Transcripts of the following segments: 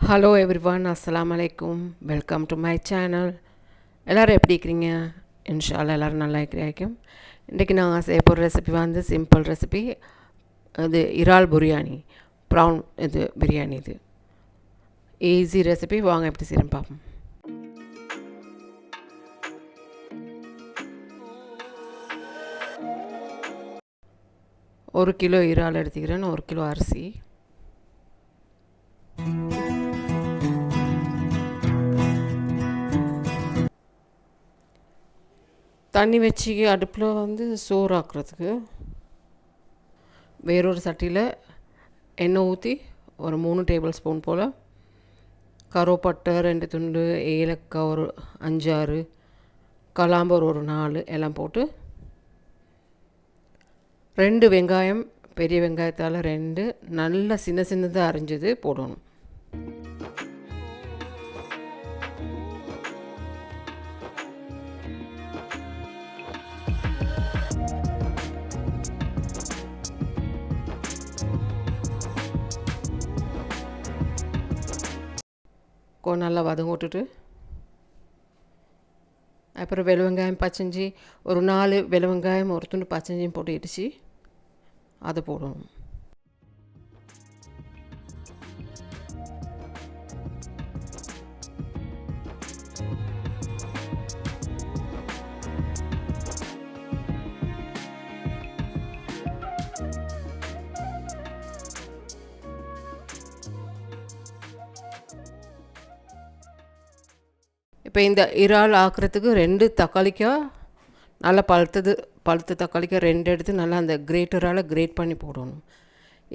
Hello everyone, Assalamu alaikum. Welcome to my channel. எல்லாரும் எப்படி இருக்கீங்க? இன்ஷால்லா எல்லாரும் நல்லா இருக்கிறீங்க. இன்றைக்கி நான் செய்ய போகிற ரெசிபி வந்து சிம்பிள் ரெசிபி. அது இறால் பிரியாணி, ப்ரான் இது பிரியாணி. இது ஈஸி ரெசிபி. வாங்க எப்படி செய்யணும் பார்ப்போம். ஒரு கிலோ இறால் எடுத்துக்கிறேன், 1 கிலோ அரிசி, தண்ணி வச்சு அடுப்பில் வந்து சோறு ஆக்குறதுக்கு வேறொரு சட்டியில் எண்ணெய் ஊற்றி ஒரு 3 டேபிள் ஸ்பூன் போல் கருவேப்பட்டை 2 துண்டு, ஏலக்காய் ஒரு 5-6, கலாம்பு ஒரு 4 எல்லாம் போட்டு 2 வெங்காயம், பெரிய வெங்காயத்தால் 2 நல்லா சின்னதாக அரிஞ்சது போடணும். நல்லா வதங்க விட்டுட்டு அப்புறம் வெள்ளை பச்சைஞ்சி ஒரு 4 வெள்ளை வெங்காயம், ஒரு துண்டு பச்சைஞ்சியும் போட்டு இடித்து அதை போடணும். இப்போ இந்த இறால் ஆக்குறதுக்கு 2 தக்காளிக்காய் நல்லா பழுத்த தக்காளிக்காய் 2 எடுத்து நல்லா அந்த கிரேட்டரால் கிரேட் பண்ணி போடணும்.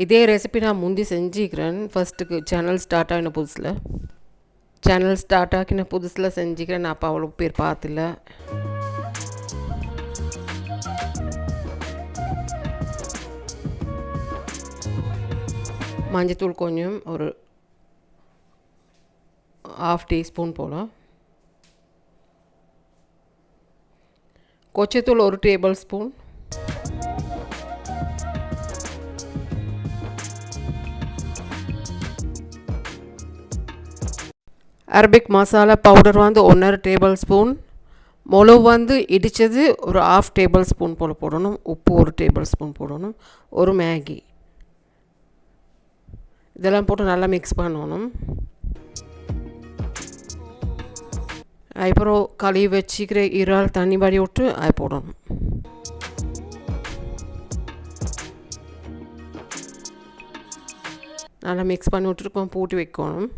இதே ரெசிபி நான் முந்தி செஞ்சுக்கிறேன். ஃபஸ்ட்டுக்கு சேனல் ஸ்டார்ட் ஆகின புதுசில் செஞ்சுக்கிறேன். நான் அப்போ அவ்வளோ பேர் பார்த்துல. மஞ்சத்தூள் கொஞ்சம் ஒரு 1/2 டீஸ்பூன் போல், கொச்சத்தூள் 1 table spoon, Arabic masala powder வந்து 1/2 டேபிள் ஸ்பூன், மிளகு வந்து இடித்தது ஒரு 1/2 டேபிள் ஸ்பூன் போல் போடணும், உப்பு 1 டேபிள் ஸ்பூன் போடணும், ஒரு மேகி, இதெல்லாம் போட்டு நல்லா மிக்ஸ் பண்ணணும். அப்புறம் கழுவி வச்சுக்கிற இறால் தண்ணி வடி விட்டு அது போடணும். நல்லா மிக்ஸ் பண்ணி விட்டுருக்கோம், பூட்டி வைக்கணும்.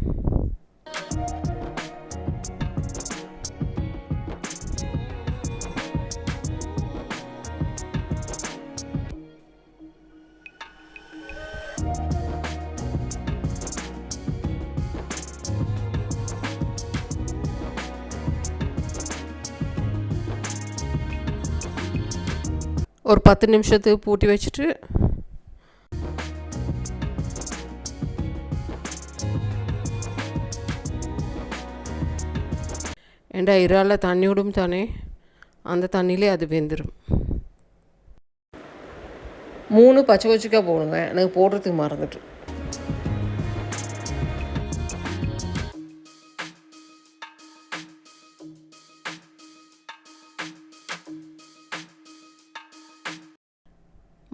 ஒரு 10 நிமிஷத்துக்கு பூட்டி வச்சுட்டு ஏண்டா இறால தண்ணி விடும் தானே, அந்த தண்ணியிலே அது வெந்துடும். 3 பச்சை கொச்சிக்காய் போடுங்க, எனக்கு போடுறதுக்கு மறந்துட்டு.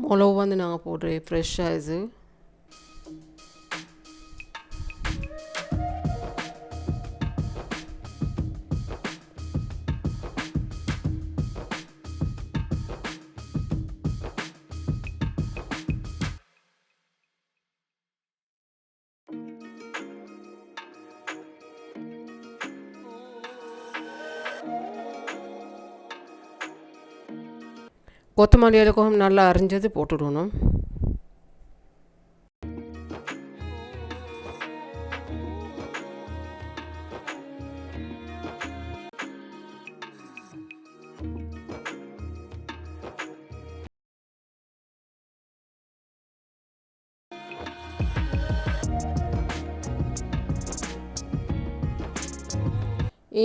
மிளகு வந்து நாங்கள் போடுறேன் ஃப்ரெஷ்ஷாக. இது கொத்தமல்லி இலைக்கும் நல்லா அரிஞ்சது போட்டுடணும்.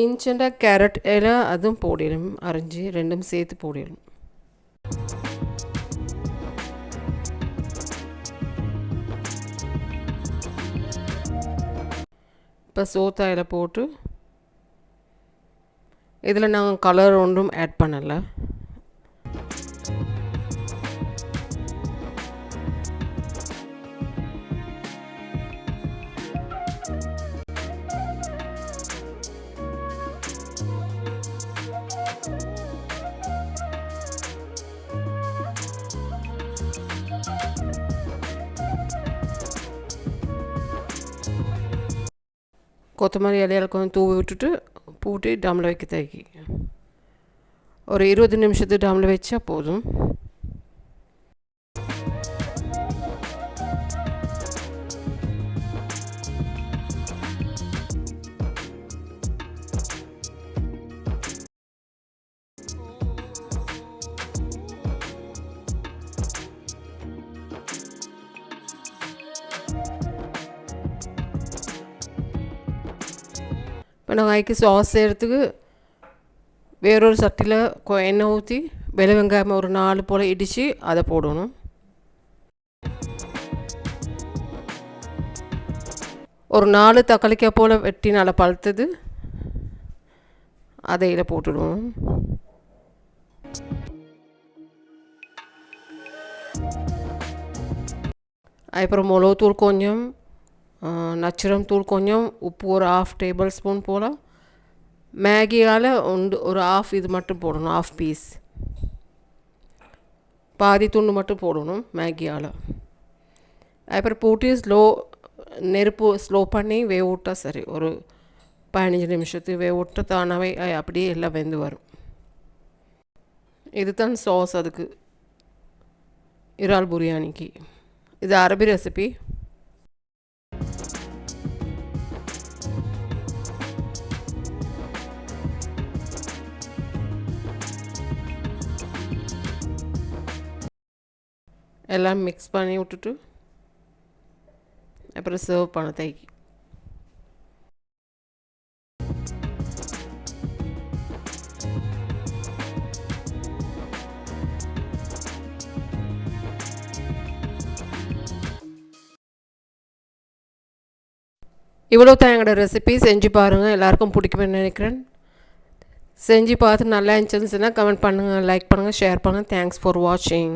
இன்ச்சண்டா கேரட் இலை அதுவும் போடிடும், அரிஞ்சு 2 சேர்த்து போடிடும். இப்போ சோத்தாயில் போட்டு இதில் நாங்கள் கலர் ஒன்றும் ஆட் பண்ணலை. கொத்தமல்லி இலையில கொஞ்சம் தூவி விட்டுட்டு பூட்டி டம்மில் வைக்க தேக்கி ஒரு 20 நிமிஷத்துக்கு டம்மில் வச்சா போதும். இப்போ நாங்கள் அதுக்கு சாஸ் செய்கிறதுக்கு வேறொரு சட்டியில் எண்ணெய் ஊற்றி வெள்ளை வெங்காயம் ஒரு 4 போல் இடித்து அதை போடணும். ஒரு 4 தக்காளிக்காய் போல் வெட்டி நல்லா பழுத்தது அதை இதில் போட்டுடுவோம். அதுக்கப்புறம் மிளகுத்தூள் கொஞ்சம், நச்சரம் தூள் கொஞ்சம், உப்பு ஒரு 1/2 டேபிள் ஸ்பூன் போல், மேகியால் ஒரு 1/2 இது மட்டும் போடணும், 1/2 பீஸ் பாதி துண்டு மட்டும் போடணும் மேகியால். அதுக்கப்புறம் போட்டு நெருப்பு ஸ்லோ பண்ணி வேக விட்டா சரி. ஒரு 15 நிமிஷத்துக்கு வேக விட்டு தானாகவே அப்படியே எல்லாம் வெந்து வரும். இதுதான் சாஸ் அதுக்கு இறால் பிரியாணிக்கு. இது அரபி ரெசிபி. எல்லாம் மிக்ஸ் பண்ணி விட்டுட்டு அப்புறம் சர்வ் பண்ண தேக்கி. இவ்வளோ தான் எங்களோட ரெசிபி. செஞ்சு பாருங்கள், எல்லாருக்கும் பிடிக்கும்னு நினைக்கிறேன். செஞ்சு பார்த்து நல்லா இருந்துச்சுன்னா கமெண்ட் பண்ணுங்கள், லைக் பண்ணுங்கள், ஷேர் பண்ணுங்கள். தேங்க்ஸ் ஃபார் வாட்சிங்.